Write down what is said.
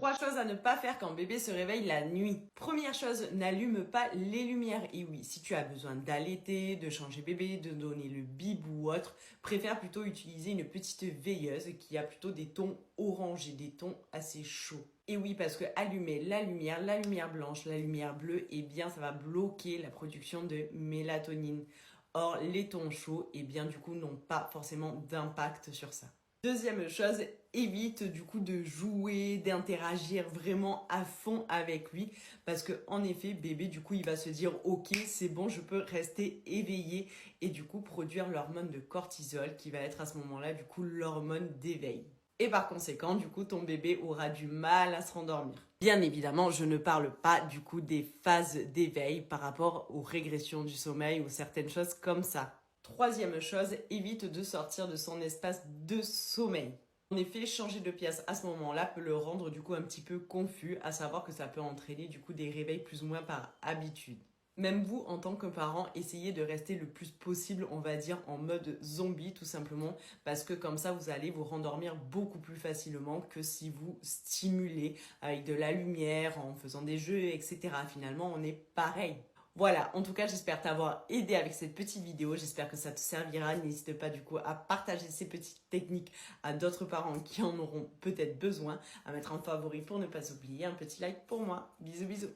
3 choses à ne pas faire quand bébé se réveille la nuit. Première chose, n'allume pas les lumières. Et oui, si tu as besoin d'allaiter, de changer bébé, de donner le bib ou autre, préfère plutôt utiliser une petite veilleuse qui a plutôt des tons orangés, des tons assez chauds. Et oui, parce que allumer la lumière blanche, la lumière bleue, eh bien ça va bloquer la production de mélatonine. Or, les tons chauds, eh bien du coup, n'ont pas forcément d'impact sur ça. Deuxième chose, évite du coup de jouer, d'interagir vraiment à fond avec lui parce que en effet, bébé du coup, il va se dire OK, c'est bon, je peux rester éveillé et du coup produire l'hormone de cortisol qui va être à ce moment-là du coup l'hormone d'éveil. Et par conséquent, du coup, ton bébé aura du mal à se rendormir. Bien évidemment, je ne parle pas du coup des phases d'éveil par rapport aux régressions du sommeil ou certaines choses comme ça. Troisième chose, évite de sortir de son espace de sommeil. En effet, changer de pièce à ce moment-là peut le rendre du coup un petit peu confus, à savoir que ça peut entraîner du coup des réveils plus ou moins par habitude. Même vous, en tant que parent, essayez de rester le plus possible, on va dire, en mode zombie, tout simplement, parce que comme ça, vous allez vous rendormir beaucoup plus facilement que si vous stimulez avec de la lumière, en faisant des jeux, etc. Finalement, on est pareil. Voilà, en tout cas, j'espère t'avoir aidé avec cette petite vidéo. J'espère que ça te servira. N'hésite pas du coup à partager ces petites techniques à d'autres parents qui en auront peut-être besoin, à mettre en favori pour ne pas oublier un petit like pour moi. Bisous, bisous.